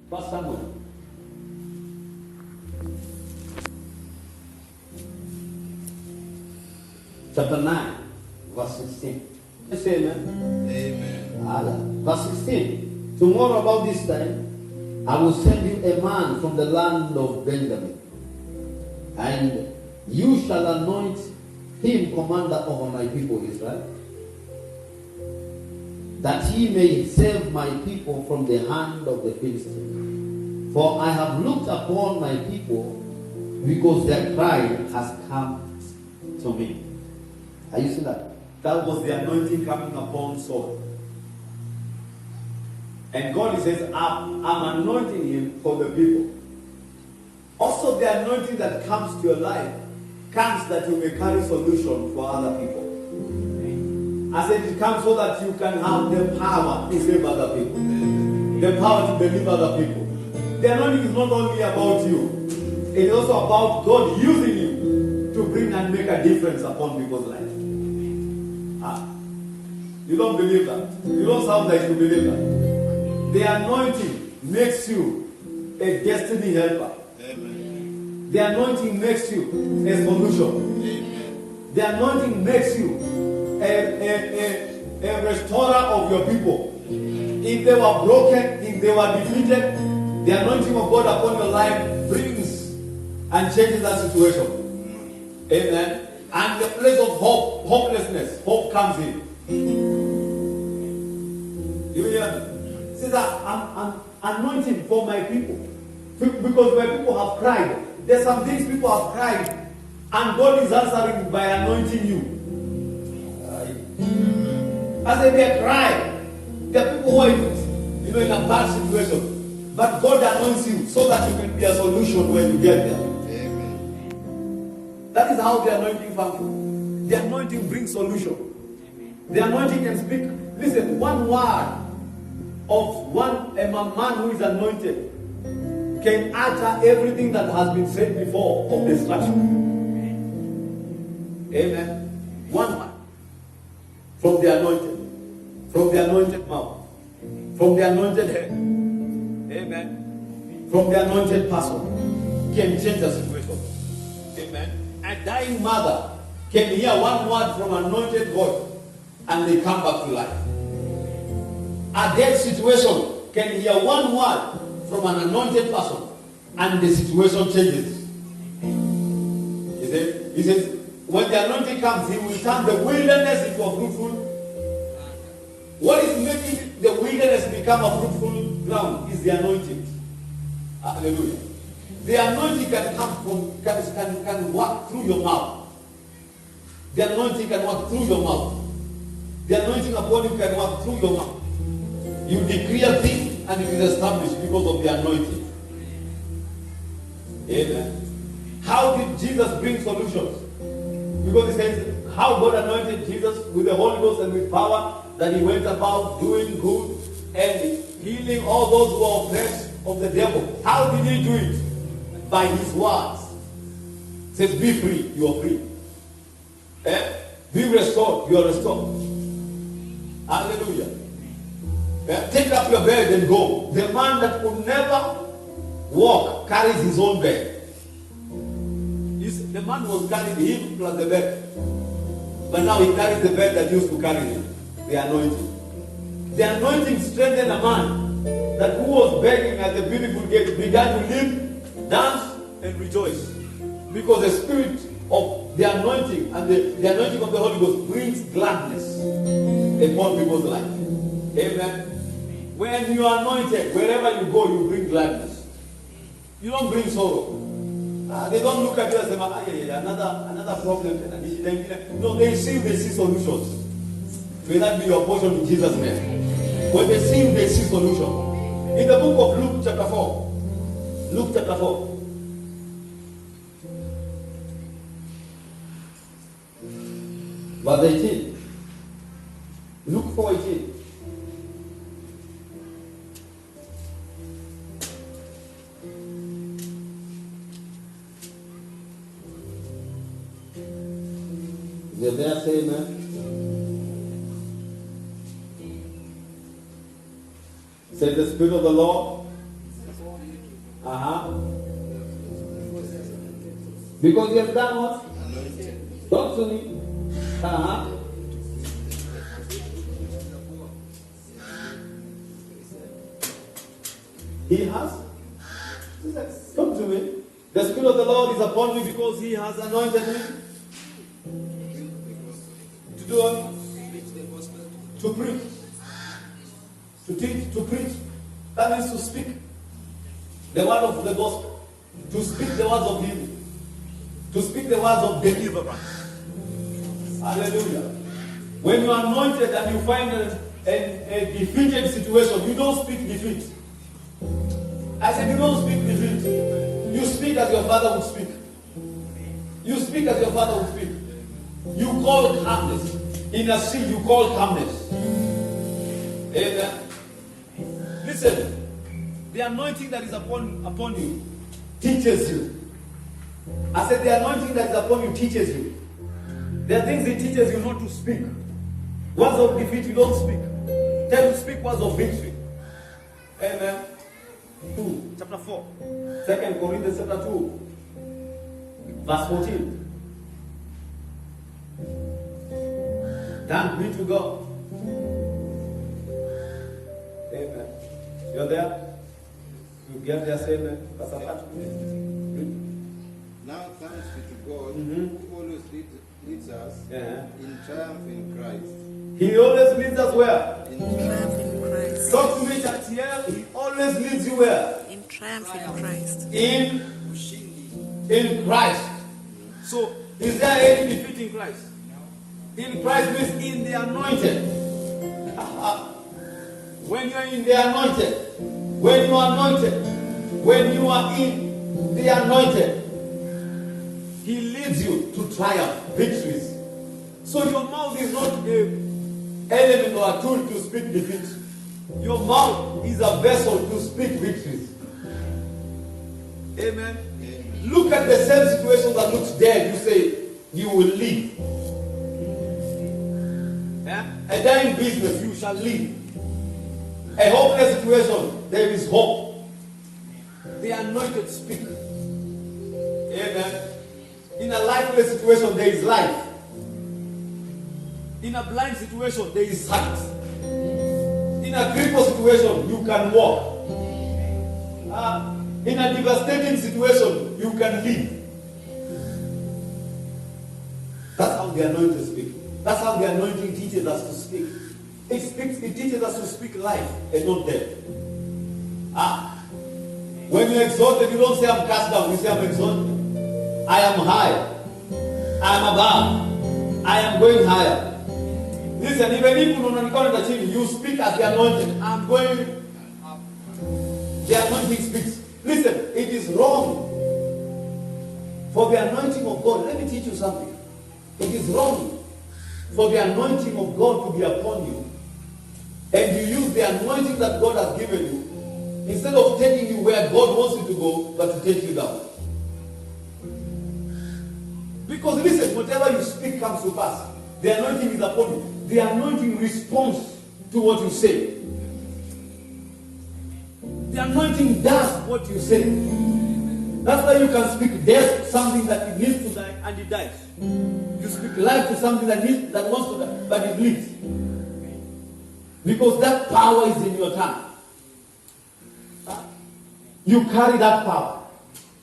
First Samuel. Chapter 9, verse 16. Let's say amen. Amen. Verse 16. Tomorrow about this time, I will send you a man from the land of Benjamin, and you shall anoint him commander over my people Israel, that he may save my people from the hand of the Philistines. For I have looked upon my people, because their cry has come to me. Are you seeing that? That was the anointing coming upon Saul. And God says, I'm anointing him for the people. Also, the anointing that comes to your life comes that you may carry solution for other people. I said it comes so that you can have the power to save other people, the power to deliver other people. The anointing is not only about you, it is also about God using you to bring and make a difference upon people's lives. You don't believe that? You don't sound like you believe that. The anointing makes you a destiny helper. Amen. The anointing makes you a solution. Amen. The anointing makes you a restorer of your people. If they were broken, if they were defeated, the anointing of God upon your life brings and changes that situation. Amen. And the place of hope, hopelessness, hope comes in. You hear me? Says I'm anointing for my people. Because my people have cried. There's some things people have cried, and God is answering by anointing you. As they may cry, there are people who are in a bad situation, but God anoints you so that you can be a solution when you get there. Amen. That is how the anointing functions. The anointing brings solution. The anointing can speak. Listen, one word of a man who is anointed can utter everything that has been said before of destruction. Amen. One word from the anointed mouth, from the anointed head. Amen. From the anointed person can change the situation. Amen. A dying mother can hear one word from an anointed voice and they come back to life. A dead situation can hear one word from an anointed person and the situation changes. He says, when the anointing comes, he will turn the wilderness into a fruitful. What is making the wilderness become a fruitful ground is the anointing. Hallelujah. The anointing can come from, can work through your mouth. The anointing can work through your mouth. The anointing upon you can work through your mouth. You decree a thing and it is established because of the anointing. Amen. How did Jesus bring solutions? Because he says how God anointed Jesus with the Holy Ghost and with power, that he went about doing good and healing all those who are oppressed of the devil. How did he do it? By his words. He says, be free, you are free. Be restored, you are restored. Hallelujah. Take up your bed and go. The man that could never walk carries his own bed. The man was carrying him plus the bed. But now he carries the bed that used to carry him. The anointing. The anointing strengthened a man that who was begging at the beautiful gate began to live, dance, and rejoice. Because the spirit of the anointing and the anointing of the Holy Ghost brings gladness upon people's life. Amen. When you are anointed, wherever you go, you bring gladness. You don't bring sorrow. They don't look at you and say, another problem. No, they see solutions. May that be your portion in Jesus' name. When they see solution. In the book of Luke chapter 4. Luke chapter 4. Verse 18. Luke 4:18. Is it there? Say amen. Say the Spirit of the Lord Because you have done what? Anointed. Talk to me. He has? Come to me. The Spirit of the Lord is upon me because He has anointed me. To do what? To preach. To teach, to preach. That means to speak the word of the gospel. To speak the words of healing. To speak the words of deliverance. Hallelujah. When you are anointed and you find a defeated situation, you don't speak defeat. I said you don't speak defeat. You speak as your father would speak. You speak as your father would speak. You call calmness. In a sea, you call calmness. Amen. Listen, the anointing that is upon you teaches you. I said the anointing that is upon you teaches you. There are things it teaches you not to speak. Words of defeat you don't speak. Tell you to speak words of victory. Amen. 2, chapter 4. 2 Corinthians chapter 2. Verse 14. Thank be to God. Amen. You're there? You get there, say amen. Pastor Patrick. Now thanks be to God Mhm. who always leads us Yeah. in triumph in Christ. He always leads us where? In Triumph in Christ. Talk to me, church here. He always leads you where? In triumph in Christ. In Christ. So, is there any defeat in Christ? In Christ means in the anointed. When you are in the anointed, when you are anointed, when you are in the anointed, He leads you to triumph, victories. So your mouth is not an element or a tool to speak defeat. Your mouth is a vessel to speak victories. Amen. Look at the same situation that looks dead. You say, you will live. Yeah? A dying business, you shall live. A hopeless situation, there is hope. The anointed speak. Amen. In a lifeless situation, there is life. In a blind situation, there is sight. In a crippled situation, you can walk. In a devastating situation, you can live. That's how the anointing speaks. That's how the anointing teaches us to speak. It teaches us to speak life and not death. When you're exalted, you don't say I'm cast down, you say I'm exalted. I am high. I am above. I am going higher. Listen, even if you don't know the chini, you speak as the anointed. I'm going up. The anointing speaks. Listen, it is wrong for the anointing of God. Let me teach you something. It is wrong for the anointing of God to be upon you, and you use the anointing that God has given you, instead of taking you where God wants you to go, but to take you down. Because listen, whatever you speak comes to pass. The anointing is upon you. The anointing responds to what you say. The anointing does what you say. That's why you can speak death to something that it needs to die, and it dies. You speak life to something that wants to die, but it lives. Because that power is in your tongue. You carry that power.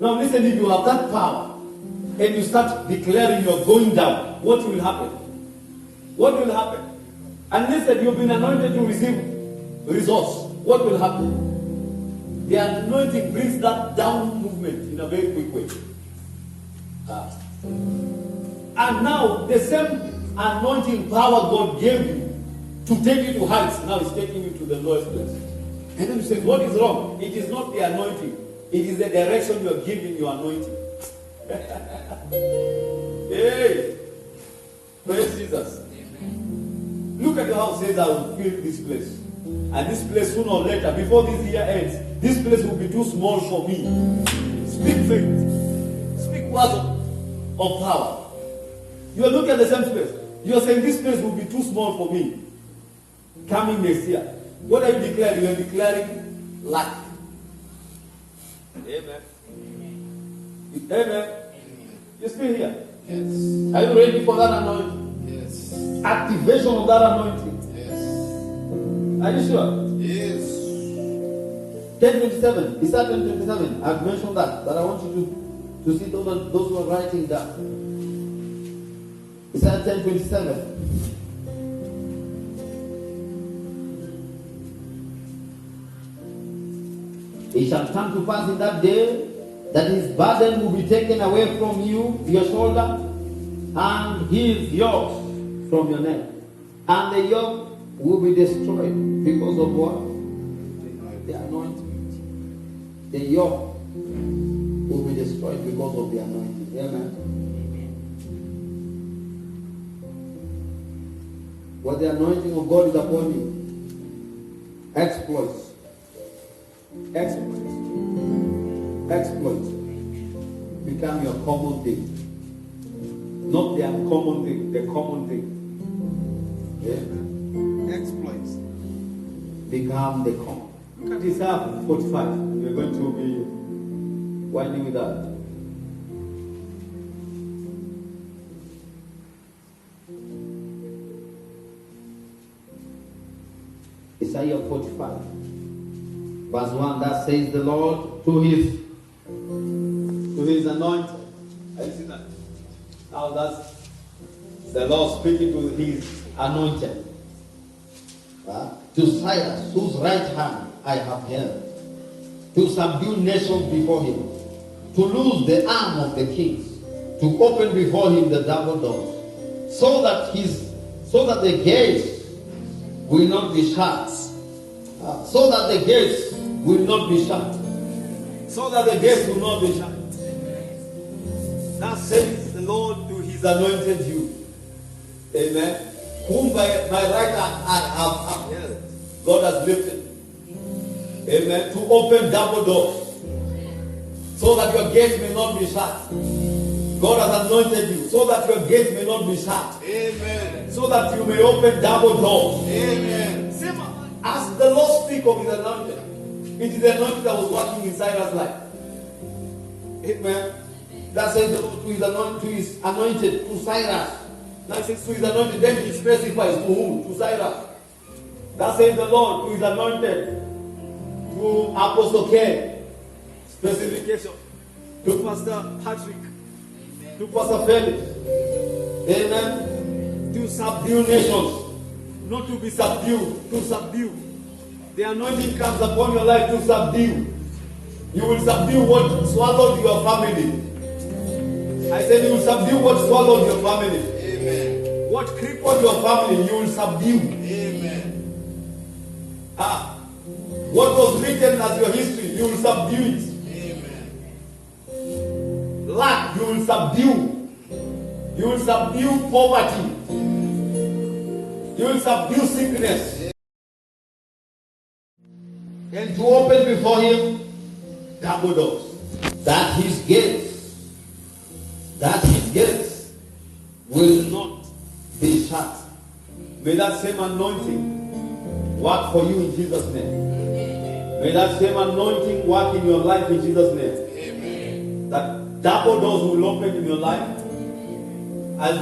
Now listen, if you have that power, and you start declaring you're going down, what will happen? What will happen? And listen, you've been anointed to receive results. What will happen? The anointing brings that down movement in a very quick way. And now, the same anointing power God gave you to take you to heights, now is taking you to the lowest place. And then you say, what is wrong? It is not the anointing. It is the direction you are giving your anointing. Hey, praise Jesus. Look at how it says, I will fill this place. And this place sooner or later, before this year ends, this place will be too small for me. Speak faith. Speak words of power. You are looking at the same place. You are saying this place will be too small for me. Coming next year. What are you declaring? You are declaring life. Amen. Amen. You still here? Yes. Are you ready for that anointing? Yes. Activation of that anointing. Yes. Are you sure? Yes. 10:27. Is that 10:27? I've mentioned that. But I want you to see those who are writing that. Is that 10:27? It shall come to pass in that day that his burden will be taken away from you, your shoulder, and his yoke from your neck. And the yoke will be destroyed because of what? The anointing. The yoke will be destroyed because of the anointing. Amen. What the anointing of God is upon you. Exploits. Exploits. Exploits become your common thing. Not the uncommon thing, the common thing. Yeah. Exploits become the common. Look at Isaiah 45. We're going to be winding with that. Isaiah 45. Verse 1, that says the Lord to his anointed. I see that. Now that's the Lord speaking to his anointed. To Cyrus, whose right hand I have held, to subdue nations before him, to loose the arm of the kings, to open before him the double doors, so that the gates will not be shut. So that the gates will not be shut. So that the gates will not be shut. That says the Lord to his anointed you. Amen. Whom by my right hand I have upheld. God has lifted. Amen. To open double doors. So that your gates may not be shut. God has anointed you. So that your gates may not be shut. Amen. So that you may open double doors. Amen. As the Lord speak of his anointed, it is the anointing that was working in Cyrus' life. Amen. That says the Lord to his anointed, to Cyrus. Now it says to his anointed, then he specifies to whom? To Cyrus. That says the Lord to his anointed, to Apostle Ken. Specification. To Pastor Patrick. To Pastor Felix. Amen. To subdue nations. Not to be subdued, to subdue. The anointing comes upon your life to subdue. You will subdue what swallowed your family. I said you will subdue what swallowed your family. Amen. What crippled your family, you will subdue. Amen. What was written as your history, you will subdue it. Amen. Lack, you will subdue. You will subdue poverty. You will subdue sickness. And to open before him double doors. That his gates will not be shut. May that same anointing work for you in Jesus' name. May that same anointing work in your life in Jesus' name. Amen. That double doors will open in your life. As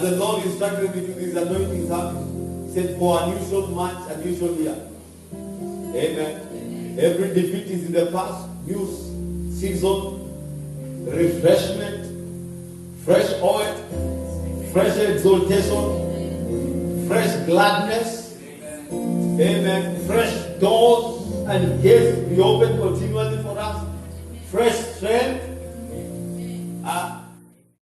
the Lord instructed me to this anointing service, he said, for unusual months, unusual year. Amen. Every defeat is in the past. New season, refreshment, fresh oil, fresh exaltation, fresh gladness. Amen. Fresh doors and gates be open continually for us. Fresh strength.